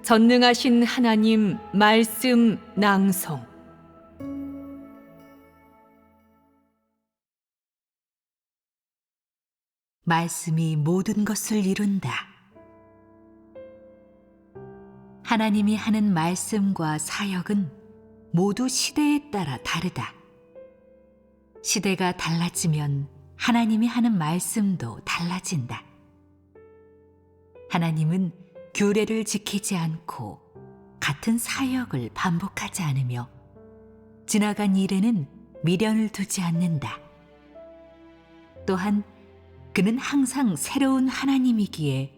전능하신 하나님 말씀 낭송. 말씀이 모든 것을 이룬다. 하나님이 하는 말씀과 사역은 모두 시대에 따라 다르다. 시대가 달라지면 하나님이 하는 말씀도 달라진다. 하나님은 규례를 지키지 않고 같은 사역을 반복하지 않으며 지나간 일에는 미련을 두지 않는다. 또한 그는 항상 새로운 하나님이기에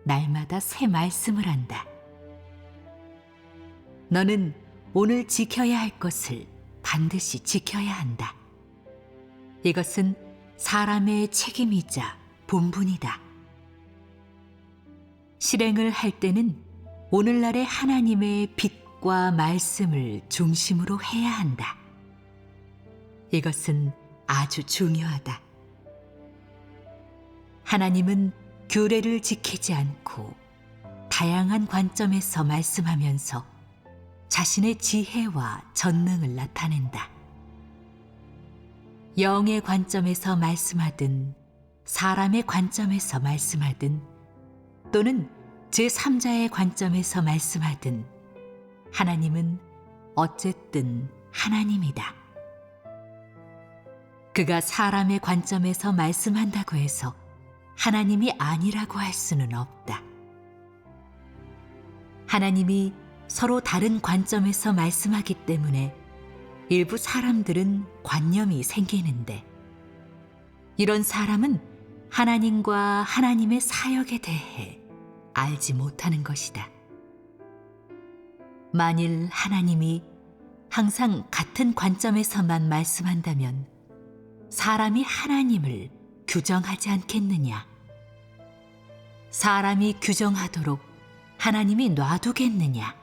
날마다 새 말씀을 한다. 너는 오늘 지켜야 할 것을 반드시 지켜야 한다. 이것은 사람의 책임이자 본분이다. 실행을 할 때는 오늘날의 하나님의 빛과 말씀을 중심으로 해야 한다. 이것은 아주 중요하다. 하나님은 규례를 지키지 않고 다양한 관점에서 말씀하면서 자신의 지혜와 전능을 나타낸다. 영의 관점에서 말씀하든 사람의 관점에서 말씀하든 또는 제3자의 관점에서 말씀하든 하나님은 어쨌든 하나님이다. 그가 사람의 관점에서 말씀한다고 해서 하나님이 아니라고 할 수는 없다. 하나님이 서로 다른 관점에서 말씀하기 때문에 일부 사람들은 관념이 생기는데 이런 사람은 하나님과 하나님의 사역에 대해 알지 못하는 것이다. 만일 하나님이 항상 같은 관점에서만 말씀한다면 사람이 하나님을 규정하지 않겠느냐? 사람이 규정하도록 하나님이 놔두겠느냐?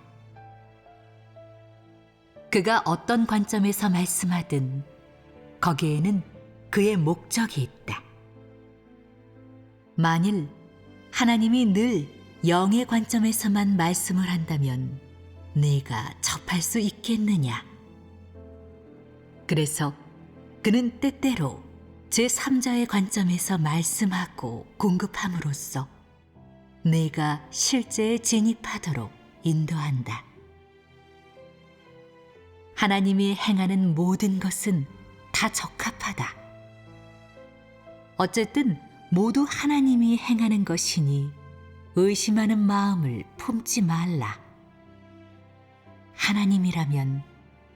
그가 어떤 관점에서 말씀하든 거기에는 그의 목적이 있다. 만일 하나님이 늘 영의 관점에서만 말씀을 한다면 내가 접할 수 있겠느냐? 그래서 그는 때때로 제3자의 관점에서 말씀하고 공급함으로써 내가 실제에 진입하도록 인도한다. 하나님이 행하는 모든 것은 다 적합하다. 어쨌든 모두 하나님이 행하는 것이니 의심하는 마음을 품지 말라. 하나님이라면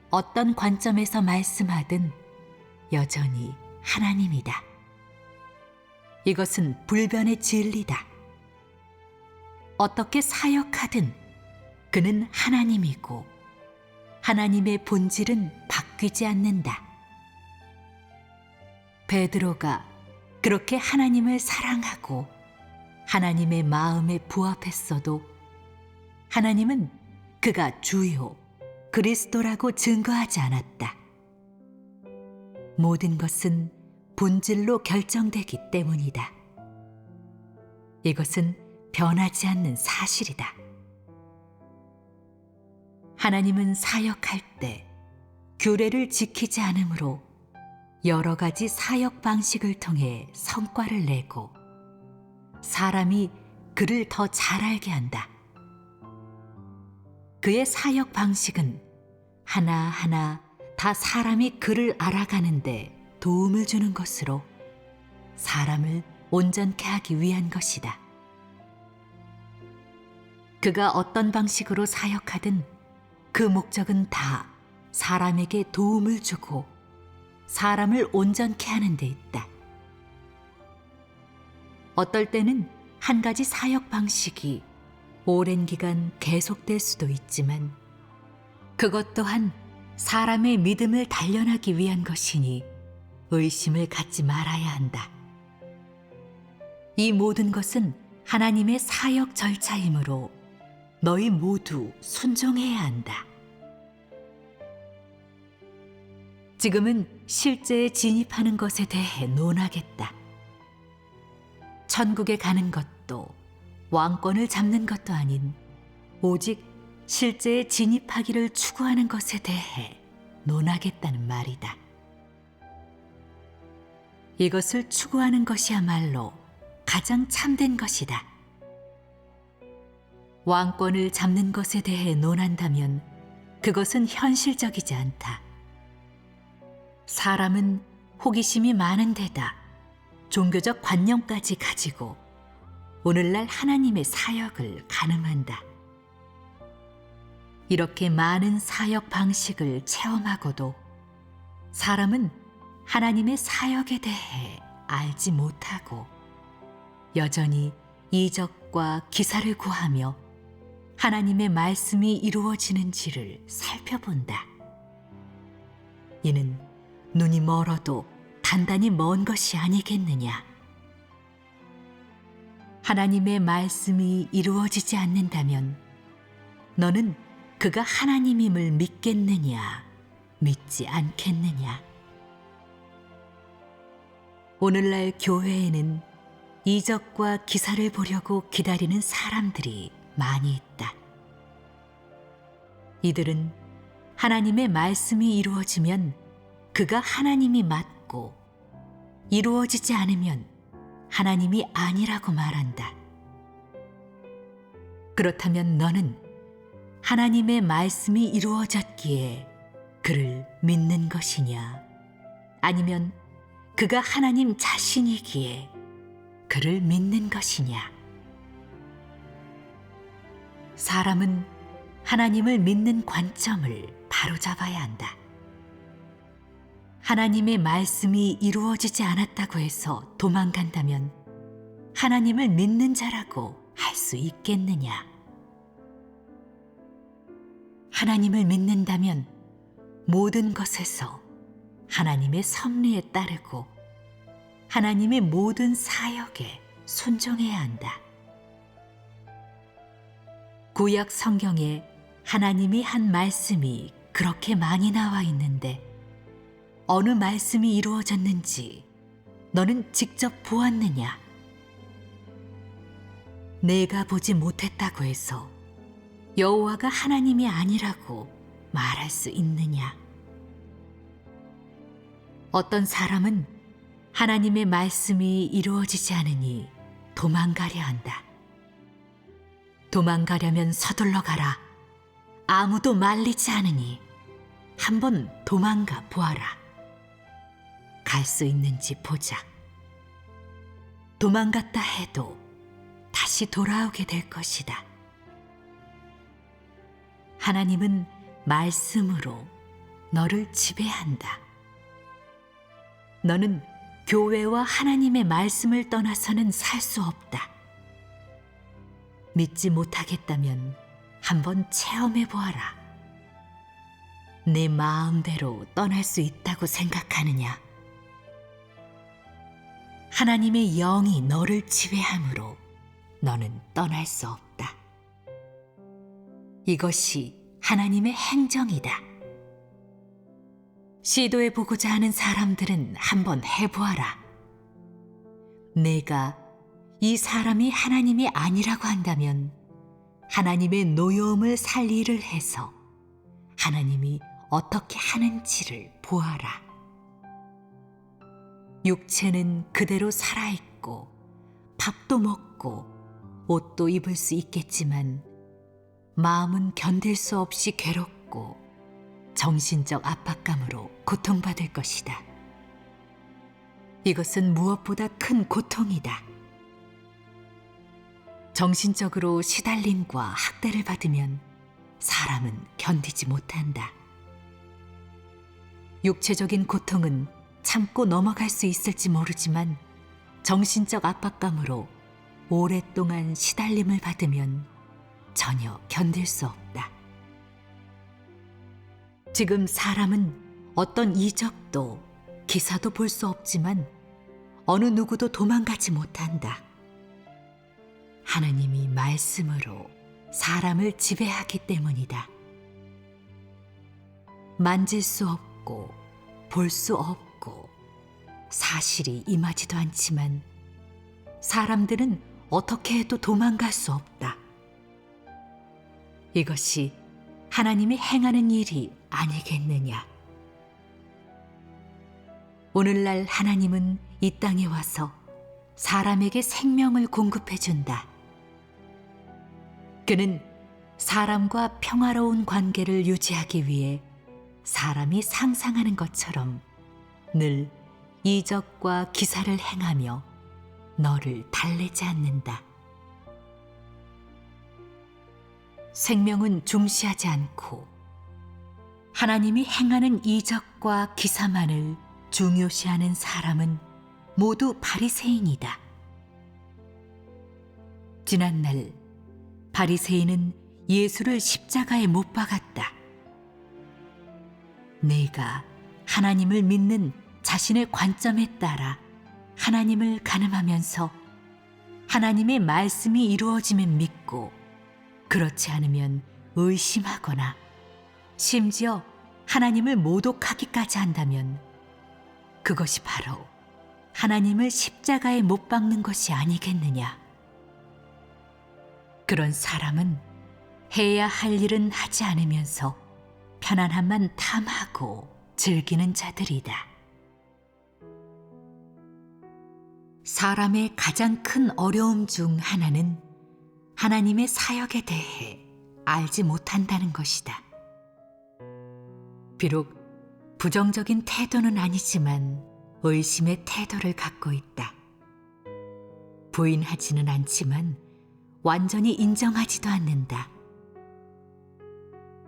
어떤 관점에서 말씀하든 여전히 하나님이다. 이것은 불변의 진리다. 어떻게 사역하든 그는 하나님이고 하나님의 본질은 바뀌지 않는다. 베드로가 그렇게 하나님을 사랑하고 하나님의 마음에 부합했어도 하나님은 그가 주요 그리스도라고 증거하지 않았다. 모든 것은 본질로 결정되기 때문이다. 이것은 변하지 않는 사실이다. 하나님은 사역할 때 규례를 지키지 않으므로 여러 가지 사역 방식을 통해 성과를 내고 사람이 그를 더 잘 알게 한다. 그의 사역 방식은 하나하나 다 사람이 그를 알아가는데 도움을 주는 것으로 사람을 온전케 하기 위한 것이다. 그가 어떤 방식으로 사역하든 그 목적은 다 사람에게 도움을 주고 사람을 온전케 하는 데 있다. 어떨 때는 한 가지 사역 방식이 오랜 기간 계속될 수도 있지만 그것 또한 사람의 믿음을 단련하기 위한 것이니 의심을 갖지 말아야 한다. 이 모든 것은 하나님의 사역 절차이므로 너희 모두 순종해야 한다. 지금은 실제에 진입하는 것에 대해 논하겠다. 천국에 가는 것도 왕권을 잡는 것도 아닌 오직 실제에 진입하기를 추구하는 것에 대해 논하겠다는 말이다. 이것을 추구하는 것이야말로 가장 참된 것이다. 왕권을 잡는 것에 대해 논한다면 그것은 현실적이지 않다. 사람은 호기심이 많은 데다 종교적 관념까지 가지고 오늘날 하나님의 사역을 가늠한다. 이렇게 많은 사역 방식을 체험하고도 사람은 하나님의 사역에 대해 알지 못하고 여전히 이적과 기사를 구하며 하나님의 말씀이 이루어지는지를 살펴본다. 이는 눈이 멀어도 단단히 먼 것이 아니겠느냐. 하나님의 말씀이 이루어지지 않는다면 너는 그가 하나님임을 믿겠느냐, 믿지 않겠느냐. 오늘날 교회에는 이적과 기사를 보려고 기다리는 사람들이 많이 있다. 이들은 하나님의 말씀이 이루어지면 그가 하나님이 맞고 이루어지지 않으면 하나님이 아니라고 말한다. 그렇다면 너는 하나님의 말씀이 이루어졌기에 그를 믿는 것이냐, 아니면 그가 하나님 자신이기에 그를 믿는 것이냐. 사람은 하나님을 믿는 관점을 바로잡아야 한다. 하나님의 말씀이 이루어지지 않았다고 해서 도망간다면 하나님을 믿는 자라고 할 수 있겠느냐? 하나님을 믿는다면 모든 것에서 하나님의 섭리에 따르고 하나님의 모든 사역에 순종해야 한다. 구약 성경에 하나님이 한 말씀이 그렇게 많이 나와 있는데 어느 말씀이 이루어졌는지 너는 직접 보았느냐? 내가 보지 못했다고 해서 여호와가 하나님이 아니라고 말할 수 있느냐? 어떤 사람은 하나님의 말씀이 이루어지지 않으니 도망가려 한다. 도망가려면 서둘러 가라. 아무도 말리지 않으니 한번 도망가 보아라. 갈 수 있는지 보자. 도망갔다 해도 다시 돌아오게 될 것이다. 하나님은 말씀으로 너를 지배한다. 너는 교회와 하나님의 말씀을 떠나서는 살 수 없다. 믿지 못하겠다면 한번 체험해 보아라. 내 마음대로 떠날 수 있다고 생각하느냐? 하나님의 영이 너를 지배함으로 너는 떠날 수 없다. 이것이 하나님의 행정이다. 시도해 보고자 하는 사람들은 한번 해보아라. 내가 이 사람이 하나님이 아니라고 한다면 하나님의 노여움을 살 일을 해서 하나님이 어떻게 하는지를 보아라. 육체는 그대로 살아있고 밥도 먹고 옷도 입을 수 있겠지만 마음은 견딜 수 없이 괴롭고 정신적 압박감으로 고통받을 것이다. 이것은 무엇보다 큰 고통이다. 정신적으로 시달림과 학대를 받으면 사람은 견디지 못한다. 육체적인 고통은 참고 넘어갈 수 있을지 모르지만 정신적 압박감으로 오랫동안 시달림을 받으면 전혀 견딜 수 없다. 지금 사람은 어떤 이적도 기사도 볼 수 없지만 어느 누구도 도망가지 못한다. 하나님이 말씀으로 사람을 지배하기 때문이다. 만질 수 없고 볼 수 없고 사실이 임하지도 않지만 사람들은 어떻게 해도 도망갈 수 없다. 이것이 하나님이 행하는 일이 아니겠느냐. 오늘날 하나님은 이 땅에 와서 사람에게 생명을 공급해 준다. 그는 사람과 평화로운 관계를 유지하기 위해 사람이 상상하는 것처럼 늘 이적과 기사를 행하며 너를 달래지 않는다. 생명은 중시하지 않고 하나님이 행하는 이적과 기사만을 중요시하는 사람은 모두 바리새인이다. 지난날 바리새인은 예수를 십자가에 못 박았다. 내가 하나님을 믿는 자신의 관점에 따라 하나님을 가늠하면서 하나님의 말씀이 이루어지면 믿고 그렇지 않으면 의심하거나 심지어 하나님을 모독하기까지 한다면 그것이 바로 하나님을 십자가에 못 박는 것이 아니겠느냐. 그런 사람은 해야 할 일은 하지 않으면서 편안함만 탐하고 즐기는 자들이다. 사람의 가장 큰 어려움 중 하나는 하나님의 사역에 대해 알지 못한다는 것이다. 비록 부정적인 태도는 아니지만 의심의 태도를 갖고 있다. 부인하지는 않지만 완전히 인정하지도 않는다.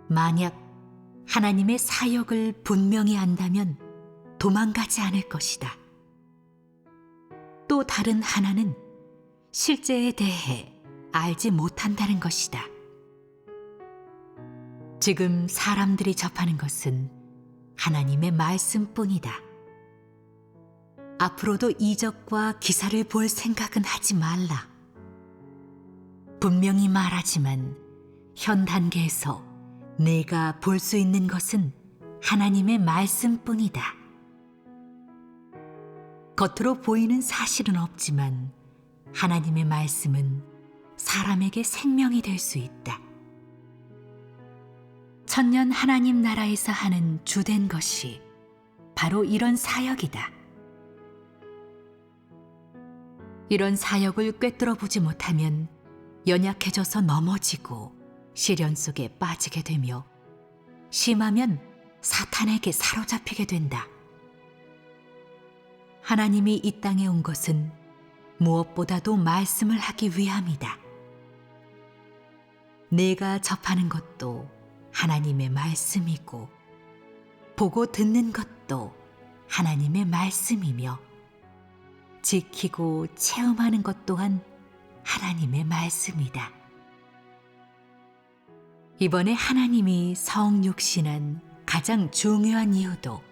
만약 하나님의 사역을 분명히 안다면 도망가지 않을 것이다. 또 다른 하나는 실제에 대해 알지 못한다는 것이다. 지금 사람들이 접하는 것은 하나님의 말씀뿐이다. 앞으로도 이적과 기사를 볼 생각은 하지 말라. 분명히 말하지만 현 단계에서 내가 볼 수 있는 것은 하나님의 말씀뿐이다. 겉으로 보이는 사실은 없지만 하나님의 말씀은 사람에게 생명이 될 수 있다. 천년 하나님 나라에서 하는 주된 것이 바로 이런 사역이다. 이런 사역을 꿰뚫어 보지 못하면 연약해져서 넘어지고 시련 속에 빠지게 되며 심하면 사탄에게 사로잡히게 된다. 하나님이 이 땅에 온 것은 무엇보다도 말씀을 하기 위함이다. 내가 접하는 것도 하나님의 말씀이고 보고 듣는 것도 하나님의 말씀이며 지키고 체험하는 것 또한 하나님의 말씀이다. 이번에 하나님이 성육신한 가장 중요한 이유도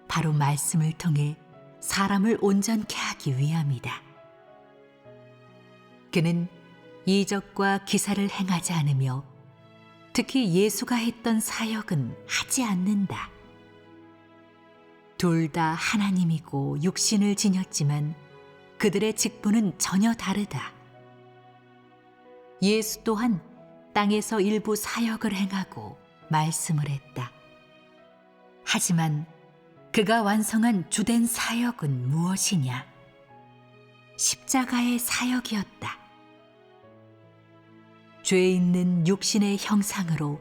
바로 말씀을 통해 사람을 온전케 하기 위함이다. 그는 이적과 기사를 행하지 않으며 특히 예수가 했던 사역은 하지 않는다. 둘 다 하나님이고 육신을 지녔지만 그들의 직분은 전혀 다르다. 예수 또한 땅에서 일부 사역을 행하고 말씀을 했다. 하지만 그가 완성한 주된 사역은 무엇이냐? 십자가의 사역이었다. 죄 있는 육신의 형상으로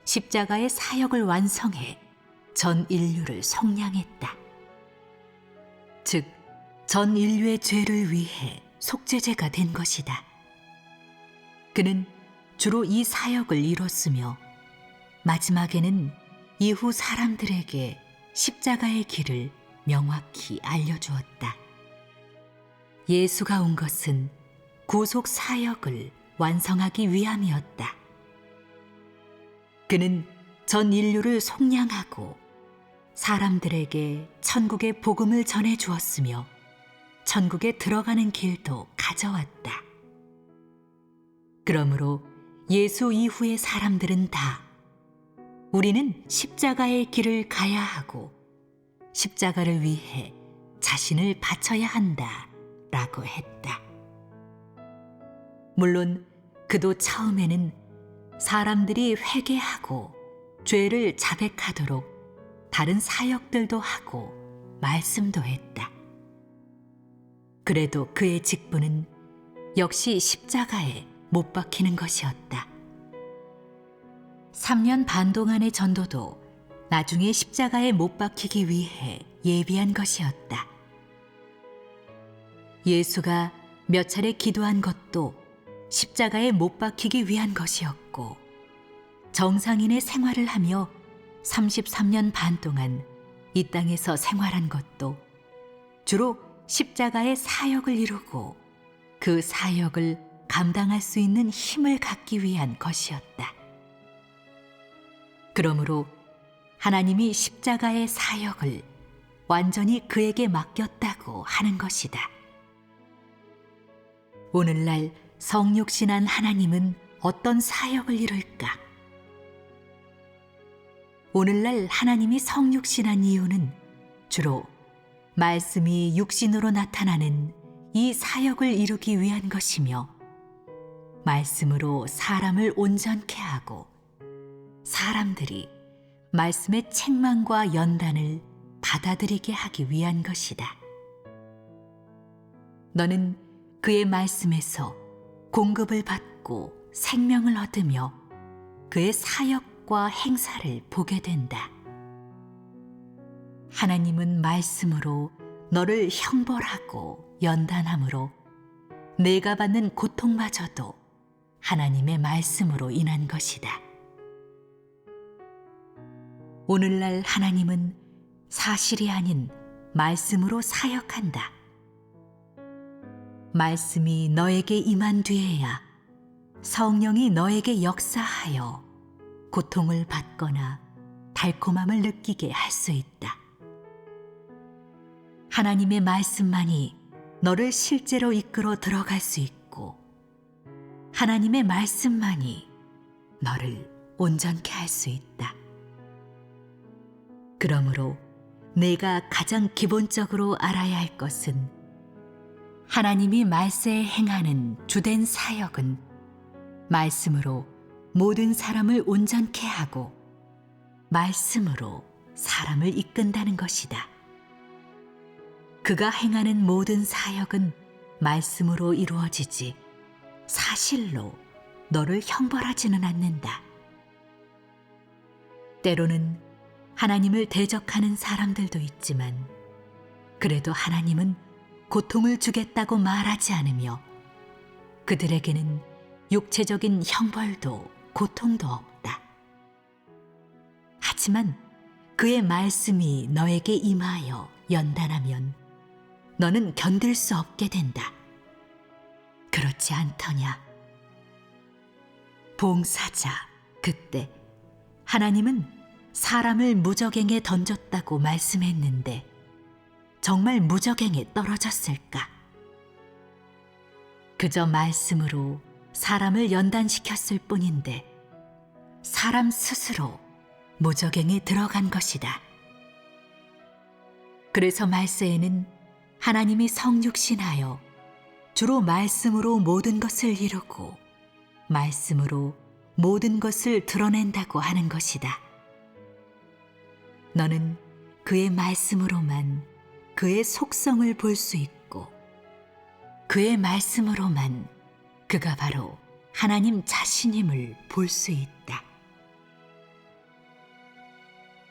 십자가의 사역을 완성해 전 인류를 속량했다. 즉, 전 인류의 죄를 위해 속죄제가 된 것이다. 그는 주로 이 사역을 이뤘으며 마지막에는 이후 사람들에게 십자가의 길을 명확히 알려주었다. 예수가 온 것은 구속 사역을 완성하기 위함이었다. 그는 전 인류를 속량하고 사람들에게 천국의 복음을 전해 주었으며 천국에 들어가는 길도 가져왔다. 그러므로 예수 이후의 사람들은 다 우리는 십자가의 길을 가야 하고 십자가를 위해 자신을 바쳐야 한다 라고 했다. 물론 그도 처음에는 사람들이 회개하고 죄를 자백하도록 다른 사역들도 하고 말씀도 했다. 그래도 그의 직분은 역시 십자가에 못 박히는 것이었다. 3년 반 동안의 전도도 나중에 십자가에 못 박히기 위해 예비한 것이었다. 예수가 몇 차례 기도한 것도 십자가에 못 박히기 위한 것이었고, 정상인의 생활을 하며 33년 반 동안 이 땅에서 생활한 것도 주로 십자가의 사역을 이루고 그 사역을 감당할 수 있는 힘을 갖기 위한 것이었다. 그러므로 하나님이 십자가의 사역을 완전히 그에게 맡겼다고 하는 것이다. 오늘날 성육신한 하나님은 어떤 사역을 이룰까? 오늘날 하나님이 성육신한 이유는 주로 말씀이 육신으로 나타나는 이 사역을 이루기 위한 것이며, 말씀으로 사람을 온전케 하고 사람들이 말씀의 책망과 연단을 받아들이게 하기 위한 것이다. 너는 그의 말씀에서 공급을 받고 생명을 얻으며 그의 사역과 행사를 보게 된다. 하나님은 말씀으로 너를 형벌하고 연단함으로 내가 받는 고통마저도 하나님의 말씀으로 인한 것이다. 오늘날 하나님은 사실이 아닌 말씀으로 사역한다. 말씀이 너에게 임한 뒤에야 성령이 너에게 역사하여 고통을 받거나 달콤함을 느끼게 할 수 있다. 하나님의 말씀만이 너를 실제로 이끌어 들어갈 수 있고, 하나님의 말씀만이 너를 온전케 할 수 있다. 그러므로 내가 가장 기본적으로 알아야 할 것은, 하나님이 말세에 행하는 주된 사역은 말씀으로 모든 사람을 온전케 하고 말씀으로 사람을 이끈다는 것이다. 그가 행하는 모든 사역은 말씀으로 이루어지지 사실로 너를 형벌하지는 않는다. 때로는 하나님을 대적하는 사람들도 있지만, 그래도 하나님은 고통을 주겠다고 말하지 않으며 그들에게는 육체적인 형벌도 고통도 없다. 하지만 그의 말씀이 너에게 임하여 연단하면 너는 견딜 수 없게 된다. 그렇지 않더냐? 봉사자, 그때 하나님은 사람을 무저갱에 던졌다고 말씀했는데 정말 무저갱에 떨어졌을까? 그저 말씀으로 사람을 연단시켰을 뿐인데 사람 스스로 무저갱에 들어간 것이다. 그래서 말세에는 하나님이 성육신하여 주로 말씀으로 모든 것을 이루고 말씀으로 모든 것을 드러낸다고 하는 것이다. 너는 그의 말씀으로만 그의 속성을 볼 수 있고, 그의 말씀으로만 그가 바로 하나님 자신임을 볼 수 있다.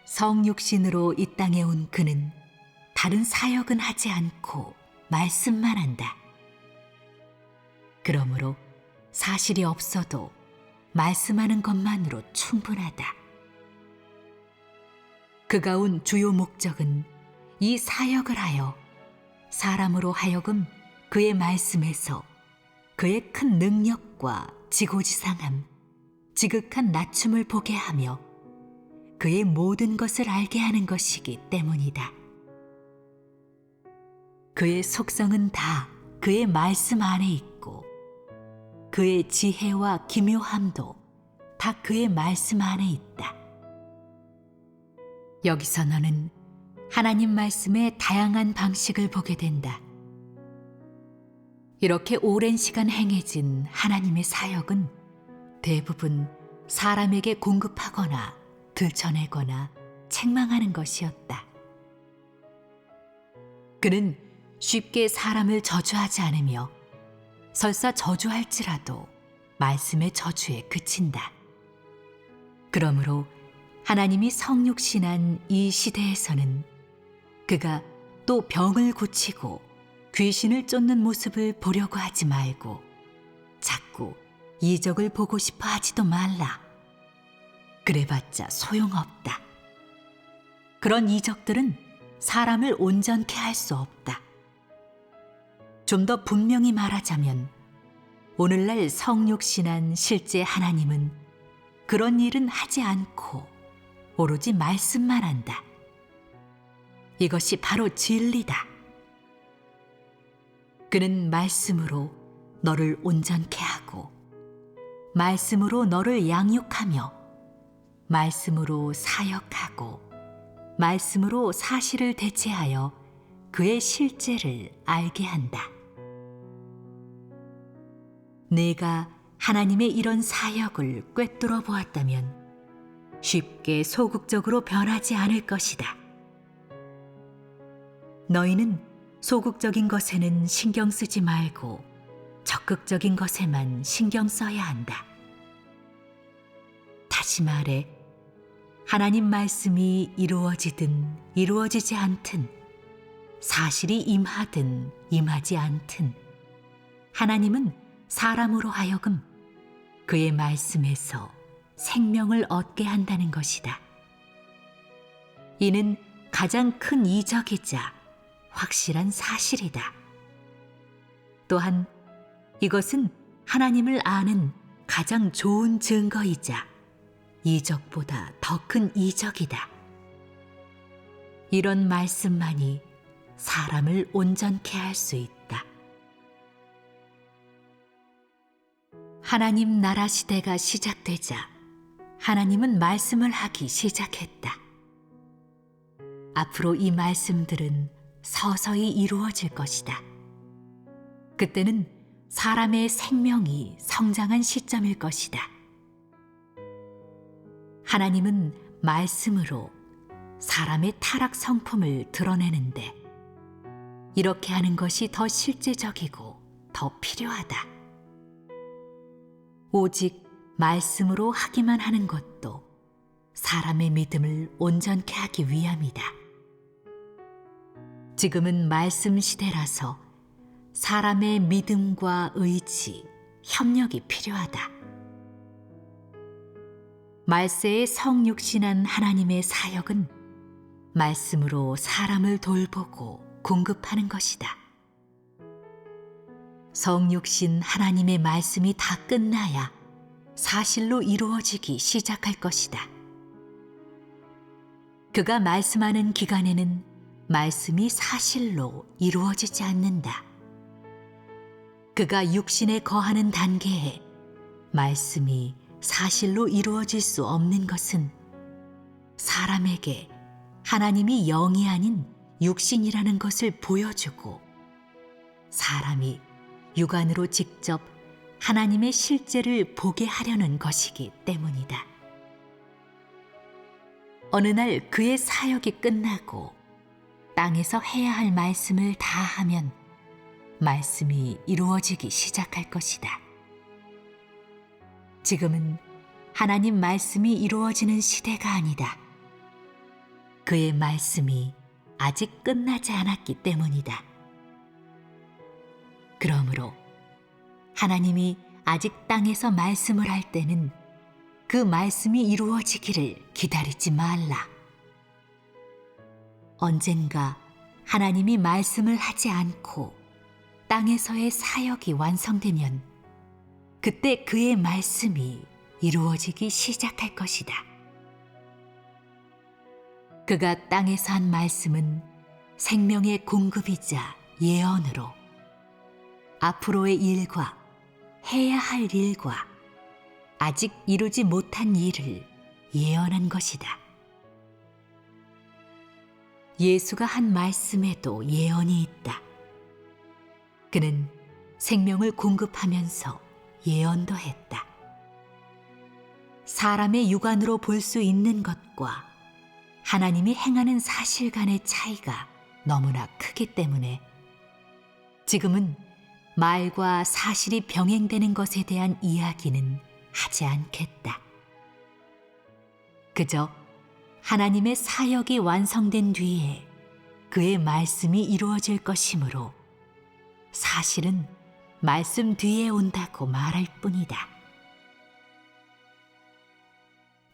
성육신으로 이 땅에 온 그는 다른 사역은 하지 않고 말씀만 한다. 그러므로 사실이 없어도 말씀하는 것만으로 충분하다. 그가 온 주요 목적은 이 사역을 하여 사람으로 하여금 그의 말씀에서 그의 큰 능력과 지고지상함, 지극한 낮춤을 보게 하며 그의 모든 것을 알게 하는 것이기 때문이다. 그의 속성은 다 그의 말씀 안에 있고, 그의 지혜와 기묘함도 다 그의 말씀 안에 있다. 여기서 너는 하나님 말씀의 다양한 방식을 보게 된다. 이렇게 오랜 시간 행해진 하나님의 사역은 대부분 사람에게 공급하거나 들춰내거나 책망하는 것이었다. 그는 쉽게 사람을 저주하지 않으며 설사 저주할지라도 말씀의 저주에 그친다. 그러므로 하나님이 성육신한 이 시대에서는 그가 또 병을 고치고 귀신을 쫓는 모습을 보려고 하지 말고 자꾸 이적을 보고 싶어 하지도 말라. 그래봤자 소용없다. 그런 이적들은 사람을 온전케 할 수 없다. 좀 더 분명히 말하자면 오늘날 성육신한 실제 하나님은 그런 일은 하지 않고 오로지 말씀만 한다. 이것이 바로 진리다. 그는 말씀으로 너를 온전케 하고 말씀으로 너를 양육하며 말씀으로 사역하고 말씀으로 사실을 대체하여 그의 실제를 알게 한다. 내가 하나님의 이런 사역을 꿰뚫어 보았다면 쉽게 소극적으로 변하지 않을 것이다. 너희는 소극적인 것에는 신경 쓰지 말고 적극적인 것에만 신경 써야 한다. 다시 말해, 하나님 말씀이 이루어지든 이루어지지 않든, 사실이 임하든 임하지 않든, 하나님은 사람으로 하여금 그의 말씀에서 생명을 얻게 한다는 것이다. 이는 가장 큰 이적이자 확실한 사실이다. 또한 이것은 하나님을 아는 가장 좋은 증거이자 이적보다 더 큰 이적이다. 이런 말씀만이 사람을 온전케 할 수 있다. 하나님 나라 시대가 시작되자 하나님은 말씀을 하기 시작했다. 앞으로 이 말씀들은 서서히 이루어질 것이다. 그때는 사람의 생명이 성장한 시점일 것이다. 하나님은 말씀으로 사람의 타락 성품을 드러내는데 이렇게 하는 것이 더 실제적이고 더 필요하다. 오직 말씀으로 하기만 하는 것도 사람의 믿음을 온전케 하기 위함이다. 지금은 말씀 시대라서 사람의 믿음과 의지, 협력이 필요하다. 말세에 성육신한 하나님의 사역은 말씀으로 사람을 돌보고 공급하는 것이다. 성육신 하나님의 말씀이 다 끝나야 사실로 이루어지기 시작할 것이다. 그가 말씀하는 기간에는 말씀이 사실로 이루어지지 않는다. 그가 육신에 거하는 단계에 말씀이 사실로 이루어질 수 없는 것은 사람에게 하나님이 영이 아닌 육신이라는 것을 보여주고 사람이 육안으로 직접 하나님의 실제를 보게 하려는 것이기 때문이다. 어느 날 그의 사역이 끝나고 땅에서 해야 할 말씀을 다 하면 말씀이 이루어지기 시작할 것이다. 지금은 하나님 말씀이 이루어지는 시대가 아니다. 그의 말씀이 아직 끝나지 않았기 때문이다. 그러므로 하나님이 아직 땅에서 말씀을 할 때는 그 말씀이 이루어지기를 기다리지 말라. 언젠가 하나님이 말씀을 하지 않고 땅에서의 사역이 완성되면 그때 그의 말씀이 이루어지기 시작할 것이다. 그가 땅에서 한 말씀은 생명의 공급이자 예언으로 앞으로의 일과 해야 할 일과 아직 이루지 못한 일을 예언한 것이다. 예수가 한 말씀에도 예언이 있다. 그는 생명을 공급하면서 예언도 했다. 사람의 육안으로 볼 수 있는 것과 하나님이 행하는 사실 간의 차이가 너무나 크기 때문에 지금은 말과 사실이 병행되는 것에 대한 이야기는 하지 않겠다. 그저 하나님의 사역이 완성된 뒤에 그의 말씀이 이루어질 것이므로 사실은 말씀 뒤에 온다고 말할 뿐이다.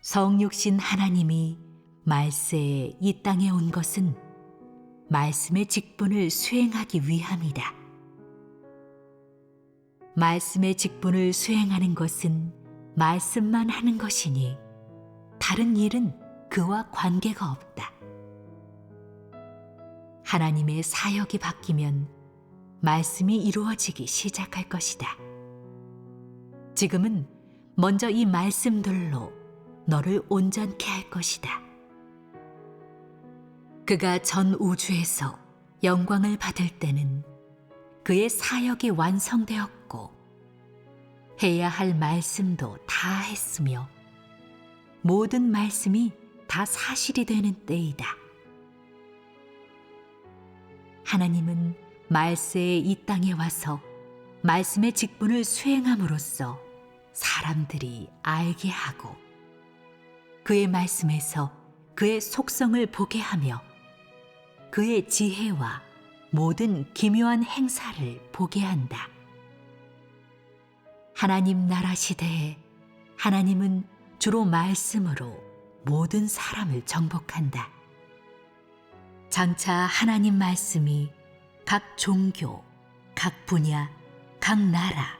성육신 하나님이 말세에 이 땅에 온 것은 말씀의 직분을 수행하기 위함이다. 말씀의 직분을 수행하는 것은 말씀만 하는 것이니 다른 일은 그와 관계가 없다. 하나님의 사역이 바뀌면 말씀이 이루어지기 시작할 것이다. 지금은 먼저 이 말씀들로 너를 온전케 할 것이다. 그가 전 우주에서 영광을 받을 때는 그의 사역이 완성되었고 해야 할 말씀도 다 했으며 모든 말씀이 다 사실이 되는 때이다. 하나님은 말세에 이 땅에 와서 말씀의 직분을 수행함으로써 사람들이 알게 하고 그의 말씀에서 그의 속성을 보게 하며 그의 지혜와 모든 기묘한 행사를 보게 한다. 하나님 나라 시대에 하나님은 주로 말씀으로 모든 사람을 정복한다. 장차 하나님 말씀이 각 종교, 각 분야, 각 나라,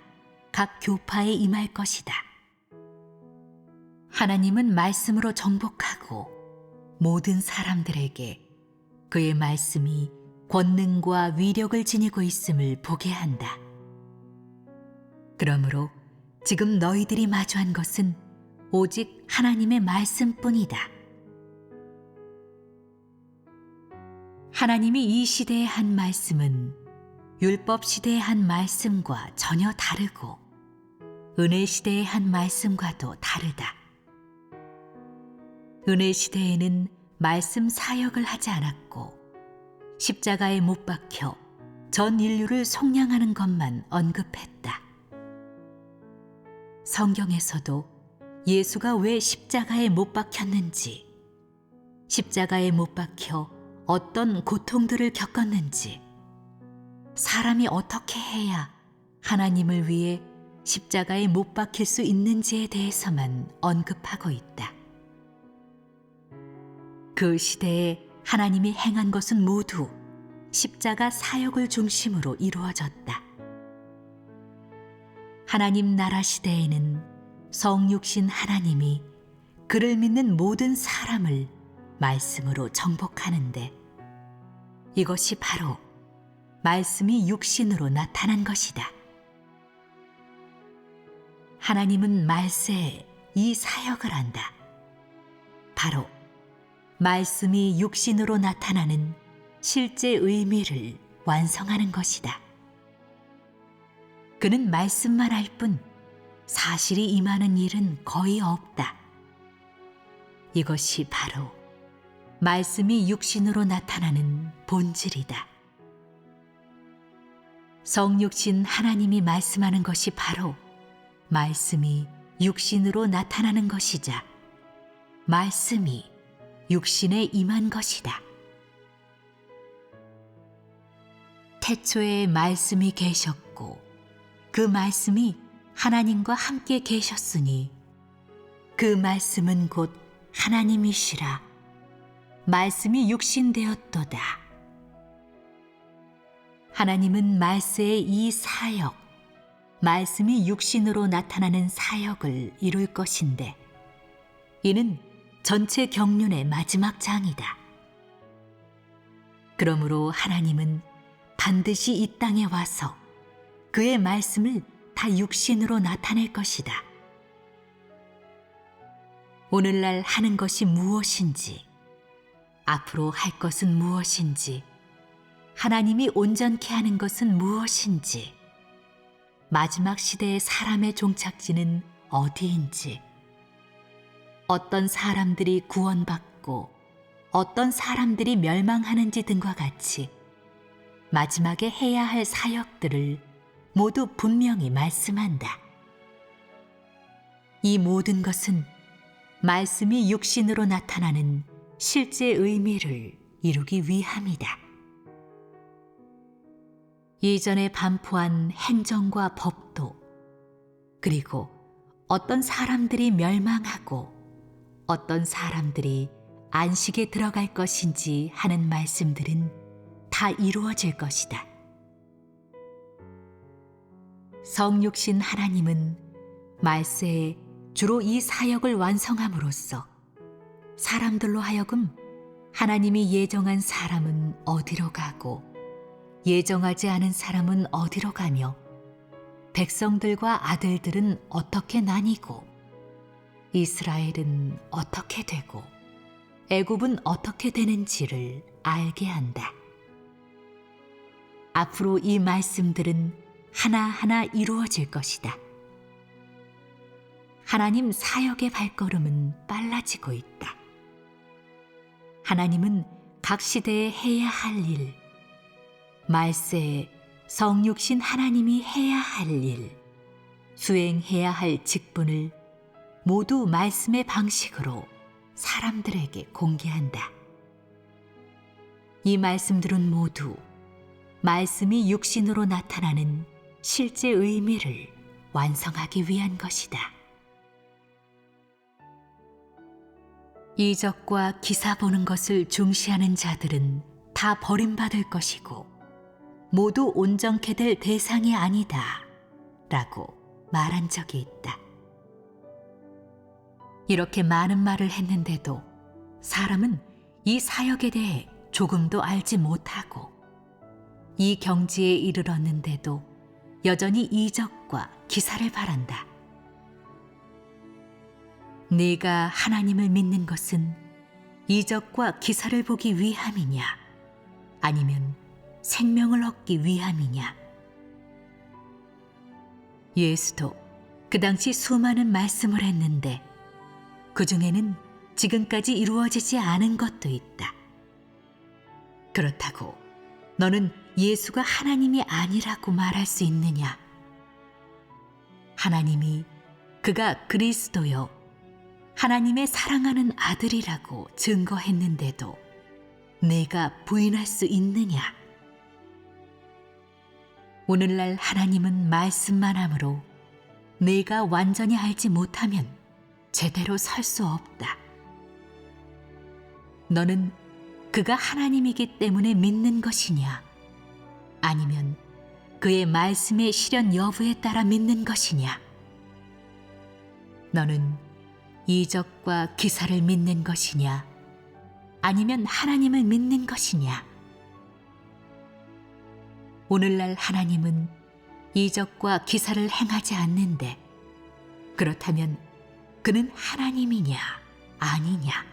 각 교파에 임할 것이다. 하나님은 말씀으로 정복하고 모든 사람들에게 그의 말씀이 권능과 위력을 지니고 있음을 보게 한다. 그러므로 지금 너희들이 마주한 것은 오직 하나님의 말씀뿐이다. 하나님이 이 시대에 한 말씀은 율법 시대에 한 말씀과 전혀 다르고 은혜 시대에 한 말씀과도 다르다. 은혜 시대에는 말씀 사역을 하지 않았고 십자가에 못 박혀 전 인류를 속량하는 것만 언급했다. 성경에서도 예수가 왜 십자가에 못 박혔는지, 십자가에 못 박혀 어떤 고통들을 겪었는지, 사람이 어떻게 해야 하나님을 위해 십자가에 못 박힐 수 있는지에 대해서만 언급하고 있다. 그 시대에 하나님이 행한 것은 모두 십자가 사역을 중심으로 이루어졌다. 하나님 나라 시대에는 성육신 하나님이 그를 믿는 모든 사람을 말씀으로 정복하는데 이것이 바로 말씀이 육신으로 나타난 것이다. 하나님은 말세에 이 사역을 한다. 바로 말씀이 육신으로 나타나는 실제 의미를 완성하는 것이다. 그는 말씀만 할 뿐 사실이 임하는 일은 거의 없다. 이것이 바로 말씀이 육신으로 나타나는 본질이다. 성육신 하나님이 말씀하는 것이 바로 말씀이 육신으로 나타나는 것이자 말씀이 육신에 임한 것이다. 태초에 말씀이 계셨고 그 말씀이 하나님과 함께 계셨으니 그 말씀은 곧 하나님이시라. 말씀이 육신되었도다. 하나님은 말세의 이 사역, 말씀이 육신으로 나타나는 사역을 이룰 것인데 이는 전체 경륜의 마지막 장이다. 그러므로 하나님은 반드시 이 땅에 와서 그의 말씀을 다 육신으로 나타낼 것이다. 오늘날 하는 것이 무엇인지, 앞으로 할 것은 무엇인지, 하나님이 온전케 하는 것은 무엇인지, 마지막 시대의 사람의 종착지는 어디인지, 어떤 사람들이 구원받고 어떤 사람들이 멸망하는지 등과 같이 마지막에 해야 할 사역들을 모두 분명히 말씀한다. 이 모든 것은 말씀이 육신으로 나타나는 실제 의미를 이루기 위함이다. 이전에 반포한 행정과 법도, 그리고 어떤 사람들이 멸망하고 어떤 사람들이 안식에 들어갈 것인지 하는 말씀들은 다 이루어질 것이다. 성육신 하나님은 말세에 주로 이 사역을 완성함으로써 사람들로 하여금 하나님이 예정한 사람은 어디로 가고 예정하지 않은 사람은 어디로 가며 백성들과 아들들은 어떻게 나뉘고 이스라엘은 어떻게 되고 애굽은 어떻게 되는지를 알게 한다. 앞으로 이 말씀들은 하나하나 이루어질 것이다. 하나님 사역의 발걸음은 빨라지고 있다. 하나님은 각 시대에 해야 할 일, 말세에 성육신 하나님이 해야 할 일, 수행해야 할 직분을 모두 말씀의 방식으로 사람들에게 공개한다. 이 말씀들은 모두 말씀이 육신으로 나타나는 실제 의미를 완성하기 위한 것이다. 이적과 기사 보는 것을 중시하는 자들은 다 버림받을 것이고 모두 온전케 될 대상이 아니다 라고 말한 적이 있다. 이렇게 많은 말을 했는데도 사람은 이 사역에 대해 조금도 알지 못하고 이 경지에 이르렀는데도 여전히 이적과 기사를 바란다. 네가 하나님을 믿는 것은 이적과 기사를 보기 위함이냐 아니면 생명을 얻기 위함이냐. 예수도 그 당시 수많은 말씀을 했는데 그 중에는 지금까지 이루어지지 않은 것도 있다. 그렇다고 너는 예수가 하나님이 아니라고 말할 수 있느냐? 하나님이 그가 그리스도요 하나님의 사랑하는 아들이라고 증거했는데도 내가 부인할 수 있느냐? 오늘날 하나님은 말씀만 하므로 내가 완전히 알지 못하면 제대로 설 수 없다. 너는 그가 하나님이기 때문에 믿는 것이냐? 아니면 그의 말씀의 실현 여부에 따라 믿는 것이냐? 너는 이적과 기사를 믿는 것이냐? 아니면 하나님을 믿는 것이냐? 오늘날 하나님은 이적과 기사를 행하지 않는데 그렇다면 그는 하나님이냐 아니냐?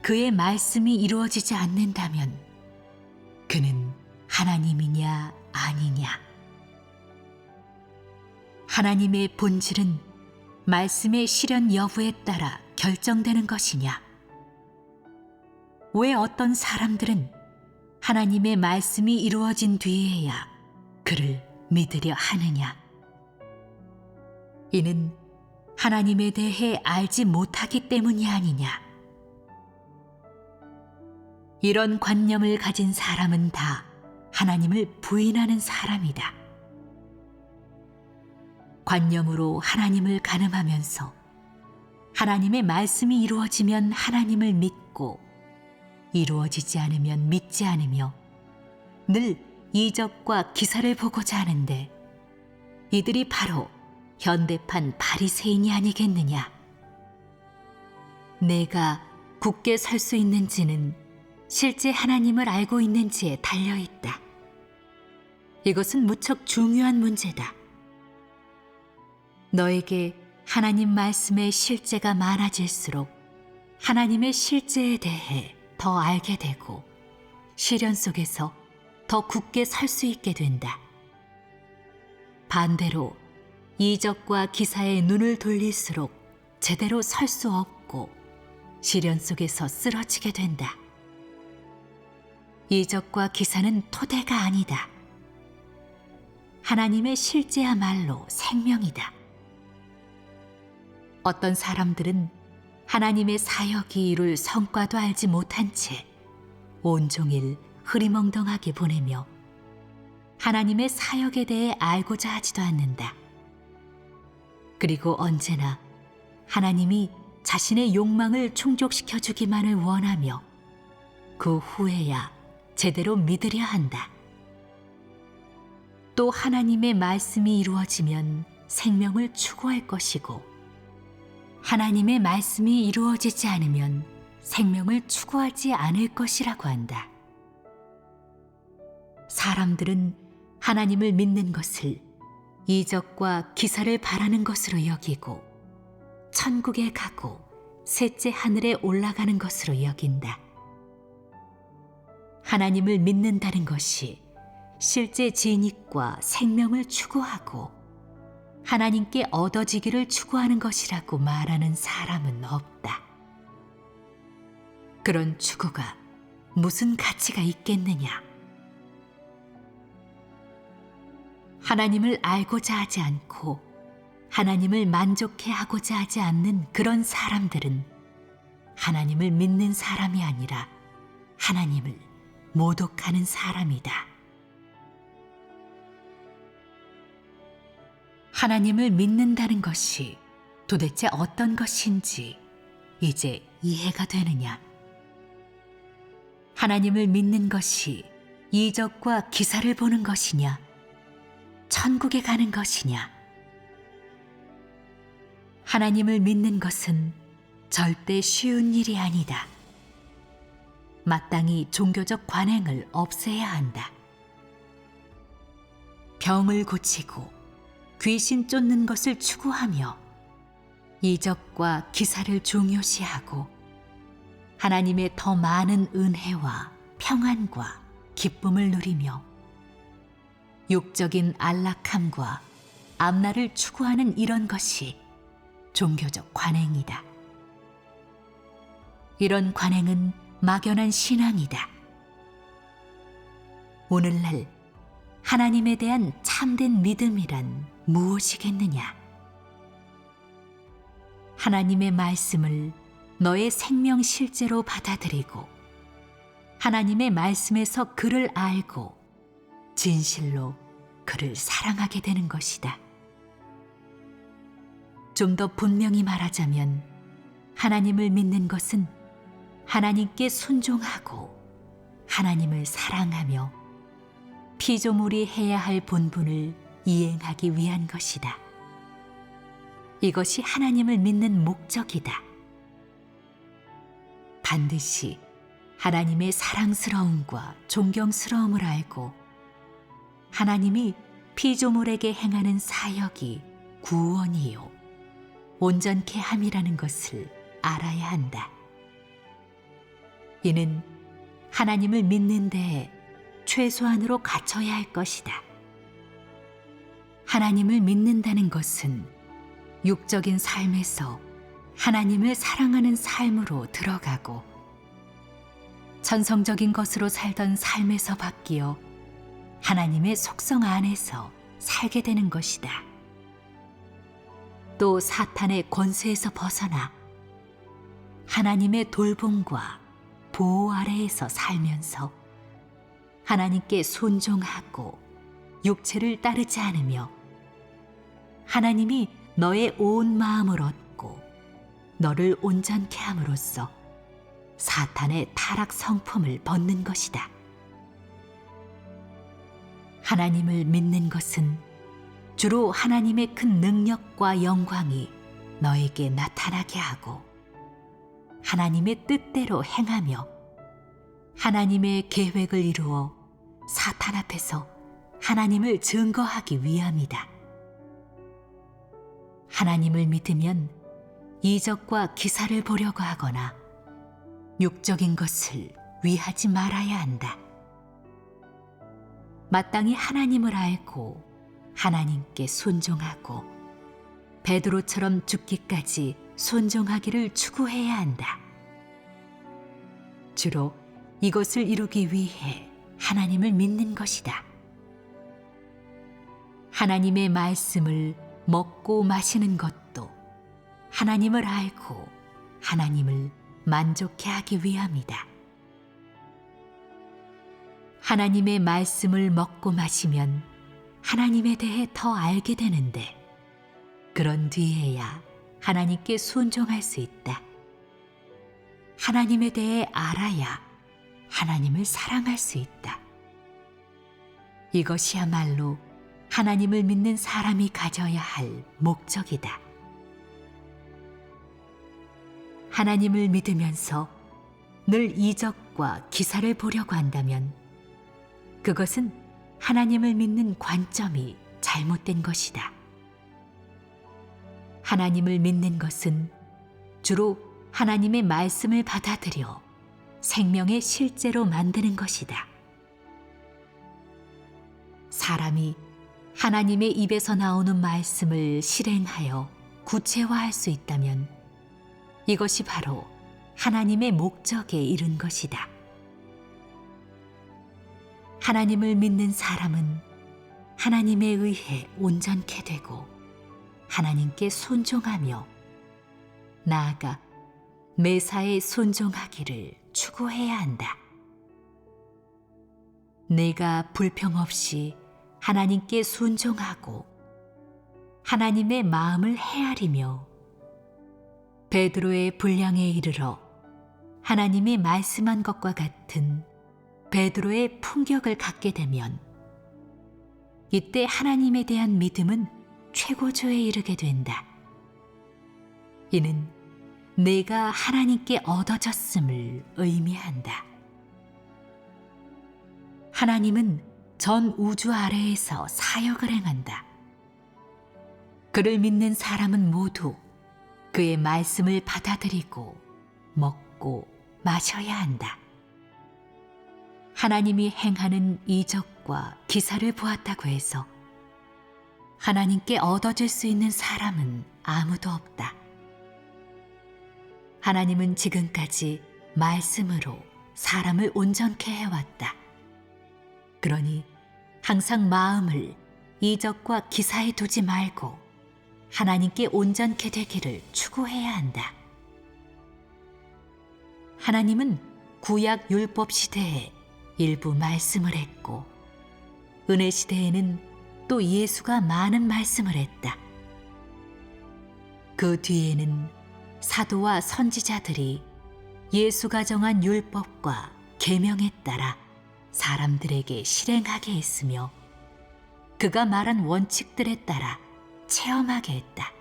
그의 말씀이 이루어지지 않는다면 그는 하나님이냐 아니냐? 하나님의 본질은 말씀의 실현 여부에 따라 결정되는 것이냐? 왜 어떤 사람들은 하나님의 말씀이 이루어진 뒤에야 그를 믿으려 하느냐? 이는 하나님에 대해 알지 못하기 때문이 아니냐? 이런 관념을 가진 사람은 다 하나님을 부인하는 사람이다. 관념으로 하나님을 가늠하면서 하나님의 말씀이 이루어지면 하나님을 믿고 이루어지지 않으면 믿지 않으며 늘 이적과 기사를 보고자 하는데 이들이 바로 현대판 바리새인이 아니겠느냐? 내가 굳게 설 수 있는지는 실제 하나님을 알고 있는지에 달려있다. 이것은 무척 중요한 문제다. 너에게 하나님 말씀의 실제가 많아질수록 하나님의 실제에 대해 더 알게 되고 실현 속에서 더 굳게 설 수 있게 된다. 반대로 이적과 기사에 눈을 돌릴수록 제대로 설 수 없고 시련 속에서 쓰러지게 된다. 이적과 기사는 토대가 아니다. 하나님의 실제야말로 생명이다. 어떤 사람들은 하나님의 사역이 이룰 성과도 알지 못한 채 온종일 흐리멍덩하게 보내며 하나님의 사역에 대해 알고자 하지도 않는다. 그리고 언제나 하나님이 자신의 욕망을 충족시켜 주기만을 원하며 그 후에야 제대로 믿으려 한다. 또 하나님의 말씀이 이루어지면 생명을 추구할 것이고 하나님의 말씀이 이루어지지 않으면 생명을 추구하지 않을 것이라고 한다. 사람들은 하나님을 믿는 것을 이적과 기사를 바라는 것으로 여기고 천국에 가고 셋째 하늘에 올라가는 것으로 여긴다. 하나님을 믿는다는 것이 실제 진익과 생명을 추구하고 하나님께 얻어지기를 추구하는 것이라고 말하는 사람은 없다. 그런 추구가 무슨 가치가 있겠느냐? 하나님을 알고자 하지 않고 하나님을 만족해 하고자 하지 않는 그런 사람들은 하나님을 믿는 사람이 아니라 하나님을 모독하는 사람이다. 하나님을 믿는다는 것이 도대체 어떤 것인지 이제 이해가 되느냐? 하나님을 믿는 것이 이적과 기사를 보는 것이냐? 천국에 가는 것이냐? 하나님을 믿는 것은 절대 쉬운 일이 아니다. 마땅히 종교적 관행을 없애야 한다. 병을 고치고 귀신 쫓는 것을 추구하며 이적과 기사를 중요시하고 하나님의 더 많은 은혜와 평안과 기쁨을 누리며 육적인 안락함과 앞날을 추구하는 이런 것이 종교적 관행이다. 이런 관행은 막연한 신앙이다. 오늘날 하나님에 대한 참된 믿음이란 무엇이겠느냐? 하나님의 말씀을 너의 생명 실제로 받아들이고 하나님의 말씀에서 그를 알고 진실로 그를 사랑하게 되는 것이다. 좀 더 분명히 말하자면 하나님을 믿는 것은 하나님께 순종하고 하나님을 사랑하며 피조물이 해야 할 본분을 이행하기 위한 것이다. 이것이 하나님을 믿는 목적이다. 반드시 하나님의 사랑스러움과 존경스러움을 알고 하나님이 피조물에게 행하는 사역이 구원이요 온전케 함이라는 것을 알아야 한다. 이는 하나님을 믿는 데에 최소한으로 갖춰야 할 것이다. 하나님을 믿는다는 것은 육적인 삶에서 하나님을 사랑하는 삶으로 들어가고 천성적인 것으로 살던 삶에서 바뀌어 하나님의 속성 안에서 살게 되는 것이다. 또 사탄의 권세에서 벗어나 하나님의 돌봄과 보호 아래에서 살면서 하나님께 순종하고 육체를 따르지 않으며 하나님이 너의 온 마음을 얻고 너를 온전케 함으로써 사탄의 타락 성품을 벗는 것이다. 하나님을 믿는 것은 주로 하나님의 큰 능력과 영광이 너에게 나타나게 하고 하나님의 뜻대로 행하며 하나님의 계획을 이루어 사탄 앞에서 하나님을 증거하기 위함이다. 하나님을 믿으면 이적과 기사를 보려고 하거나 육적인 것을 위하지 말아야 한다. 마땅히 하나님을 알고 하나님께 순종하고 베드로처럼 죽기까지 순종하기를 추구해야 한다. 주로 이것을 이루기 위해 하나님을 믿는 것이다. 하나님의 말씀을 먹고 마시는 것도 하나님을 알고 하나님을 만족해 하기 위함이다. 하나님의 말씀을 먹고 마시면 하나님에 대해 더 알게 되는데, 그런 뒤에야 하나님께 순종할 수 있다. 하나님에 대해 알아야 하나님을 사랑할 수 있다. 이것이야말로 하나님을 믿는 사람이 가져야 할 목적이다. 하나님을 믿으면서 늘 이적과 기사를 보려고 한다면 그것은 하나님을 믿는 관점이 잘못된 것이다. 하나님을 믿는 것은 주로 하나님의 말씀을 받아들여 생명의 실제로 만드는 것이다. 사람이 하나님의 입에서 나오는 말씀을 실행하여 구체화할 수 있다면 이것이 바로 하나님의 목적에 이른 것이다. 하나님을 믿는 사람은 하나님에 의해 온전케 되고 하나님께 순종하며 나아가 매사에 순종하기를 추구해야 한다. 내가 불평 없이 하나님께 순종하고 하나님의 마음을 헤아리며 베드로의 분량에 이르러 하나님이 말씀한 것과 같은 베드로의 품격을 갖게 되면 이때 하나님에 대한 믿음은 최고조에 이르게 된다. 이는 내가 하나님께 얻어졌음을 의미한다. 하나님은 전 우주 아래에서 사역을 행한다. 그를 믿는 사람은 모두 그의 말씀을 받아들이고 먹고 마셔야 한다. 하나님이 행하는 이적과 기사를 보았다고 해서 하나님께 얻어질 수 있는 사람은 아무도 없다. 하나님은 지금까지 말씀으로 사람을 온전케 해왔다. 그러니 항상 마음을 이적과 기사에 두지 말고 하나님께 온전케 되기를 추구해야 한다. 하나님은 구약 율법 시대에 일부 말씀을 했고 은혜 시대에는 또 예수가 많은 말씀을 했다. 그 뒤에는 사도와 선지자들이 예수가 정한 율법과 계명에 따라 사람들에게 실행하게 했으며 그가 말한 원칙들에 따라 체험하게 했다.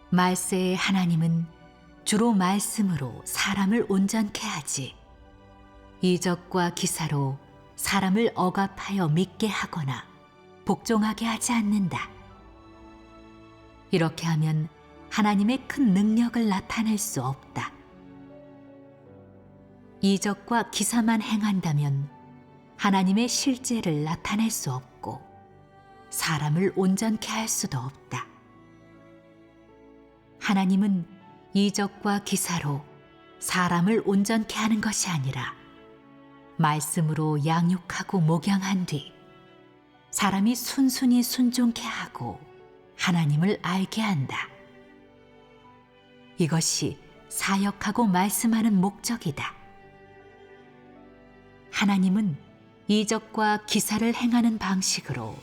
말세의 하나님은 주로 말씀으로 사람을 온전케 하지 이적과 기사로 사람을 억압하여 믿게 하거나 복종하게 하지 않는다. 이렇게 하면 하나님의 큰 능력을 나타낼 수 없다. 이적과 기사만 행한다면 하나님의 실제를 나타낼 수 없고 사람을 온전케 할 수도 없다. 하나님은 이적과 기사로 사람을 온전케 하는 것이 아니라 말씀으로 양육하고 목양한 뒤 사람이 순순히 순종케 하고 하나님을 알게 한다. 이것이 사역하고 말씀하는 목적이다. 하나님은 이적과 기사를 행하는 방식으로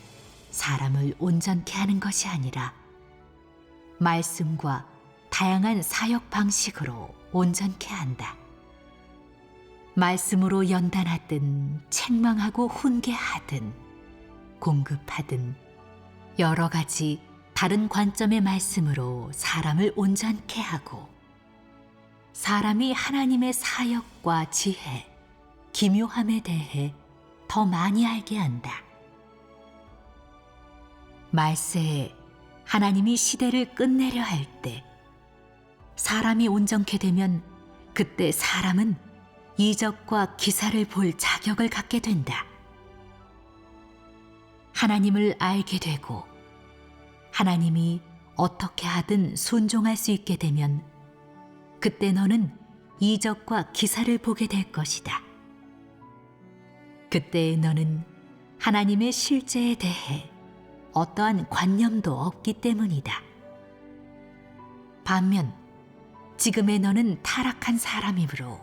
사람을 온전케 하는 것이 아니라 말씀과 다양한 사역 방식으로 온전케 한다. 말씀으로 연단하든 책망하고 훈계하든 공급하든 여러 가지 다른 관점의 말씀으로 사람을 온전케 하고 사람이 하나님의 사역과 지혜, 기묘함에 대해 더 많이 알게 한다. 말세에 하나님이 시대를 끝내려 할 때 사람이 온전케 되면 그때 사람은 이적과 기사를 볼 자격을 갖게 된다. 하나님을 알게 되고 하나님이 어떻게 하든 순종할 수 있게 되면 그때 너는 이적과 기사를 보게 될 것이다. 그때 너는 하나님의 실제에 대해 어떠한 관념도 없기 때문이다. 반면 지금의 너는 타락한 사람이므로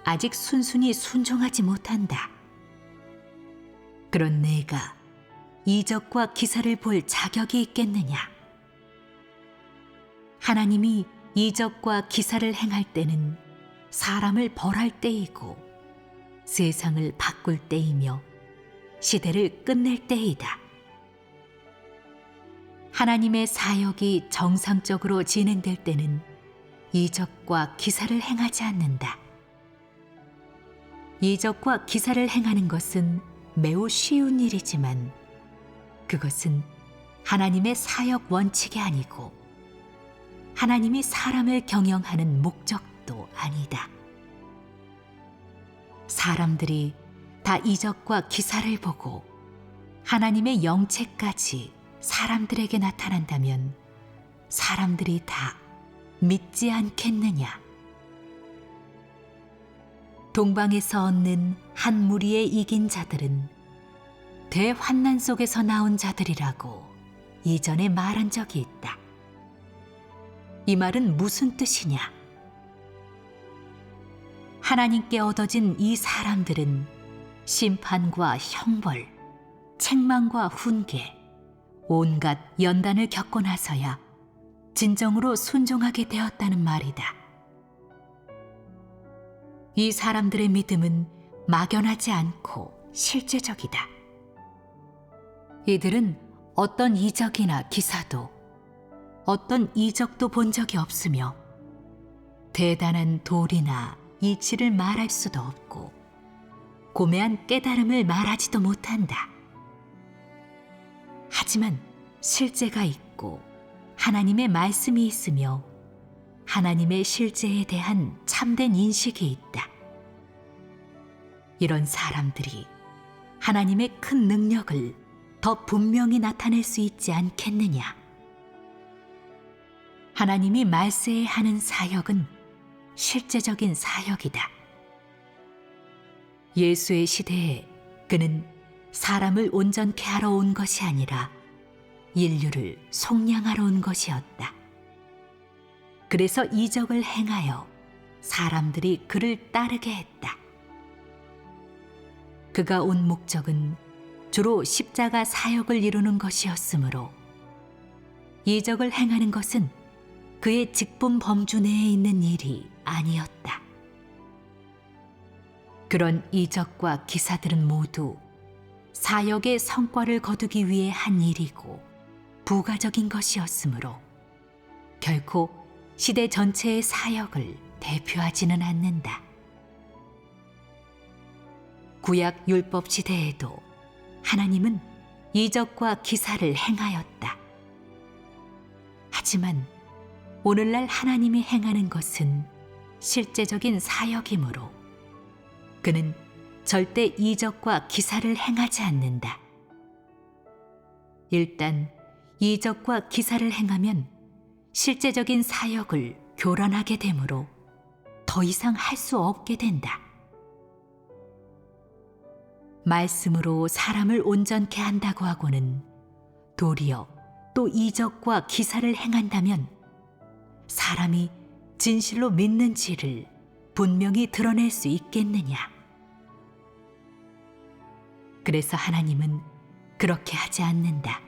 아직 순순히 순종하지 못한다. 그런 내가 이적과 기사를 볼 자격이 있겠느냐? 하나님이 이적과 기사를 행할 때는 사람을 벌할 때이고 세상을 바꿀 때이며 시대를 끝낼 때이다. 하나님의 사역이 정상적으로 진행될 때는 이적과 기사를 행하지 않는다. 이적과 기사를 행하는 것은 매우 쉬운 일이지만 그것은 하나님의 사역 원칙이 아니고 하나님이 사람을 경영하는 목적도 아니다. 사람들이 다 이적과 기사를 보고 하나님의 영체까지 사람들에게 나타난다면 사람들이 다 믿지 않겠느냐? 동방에서 얻는 한 무리의 이긴 자들은 대환난 속에서 나온 자들이라고 이전에 말한 적이 있다. 이 말은 무슨 뜻이냐? 하나님께 얻어진 이 사람들은 심판과 형벌, 책망과 훈계, 온갖 연단을 겪고 나서야 진정으로 순종하게 되었다는 말이다. 이 사람들의 믿음은 막연하지 않고 실제적이다. 이들은 어떤 이적이나 기사도 어떤 이적도 본 적이 없으며 대단한 도리나 이치를 말할 수도 없고 고매한 깨달음을 말하지도 못한다. 하지만 실제가 있고 하나님의 말씀이 있으며 하나님의 실제에 대한 참된 인식이 있다. 이런 사람들이 하나님의 큰 능력을 더 분명히 나타낼 수 있지 않겠느냐? 하나님이 말세에 하는 사역은 실제적인 사역이다. 예수의 시대에 그는 사람을 온전케 하러 온 것이 아니라 인류를 속량하러 온 것이었다. 그래서 이적을 행하여 사람들이 그를 따르게 했다. 그가 온 목적은 주로 십자가 사역을 이루는 것이었으므로 이적을 행하는 것은 그의 직분 범주 내에 있는 일이 아니었다. 그런 이적과 기사들은 모두 사역의 성과를 거두기 위해 한 일이고 부가적인 것이었으므로 결코 시대 전체의 사역을 대표하지는 않는다. 구약 율법 시대에도 하나님은 이적과 기사를 행하였다. 하지만 오늘날 하나님이 행하는 것은 실제적인 사역이므로 그는 절대 이적과 기사를 행하지 않는다. 일단 이적과 기사를 행하면 실제적인 사역을 교란하게 되므로 더 이상 할 수 없게 된다. 말씀으로 사람을 온전케 한다고 하고는 도리어 또 이적과 기사를 행한다면 사람이 진실로 믿는지를 분명히 드러낼 수 있겠느냐? 그래서 하나님은 그렇게 하지 않는다.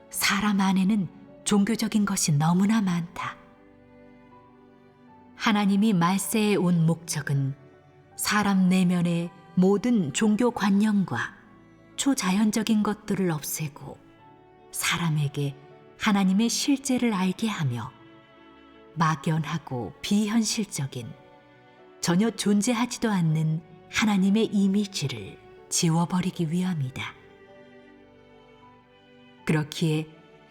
사람 안에는 종교적인 것이 너무나 많다. 하나님이 말세에 온 목적은 사람 내면의 모든 종교관념과 초자연적인 것들을 없애고 사람에게 하나님의 실제를 알게 하며 막연하고 비현실적인 전혀 존재하지도 않는 하나님의 이미지를 지워버리기 위함이다. 그렇기에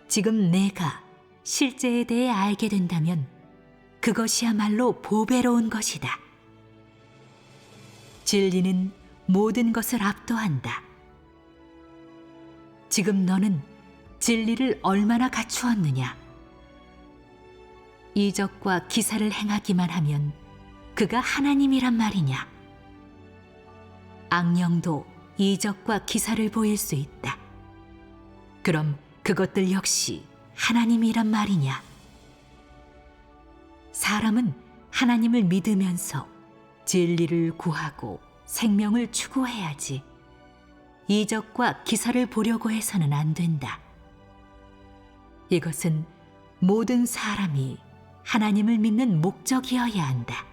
지금 내가 실제에 대해 알게 된다면 그것이야말로 보배로운 것이다. 진리는 모든 것을 압도한다. 지금 너는 진리를 얼마나 갖추었느냐? 이적과 기사를 행하기만 하면 그가 하나님이란 말이냐? 악령도 이적과 기사를 보일 수 있다. 그럼 그것들 역시 하나님이란 말이냐? 사람은 하나님을 믿으면서 진리를 구하고 생명을 추구해야지 이적과 기사를 보려고 해서는 안 된다. 이것은 모든 사람이 하나님을 믿는 목적이어야 한다.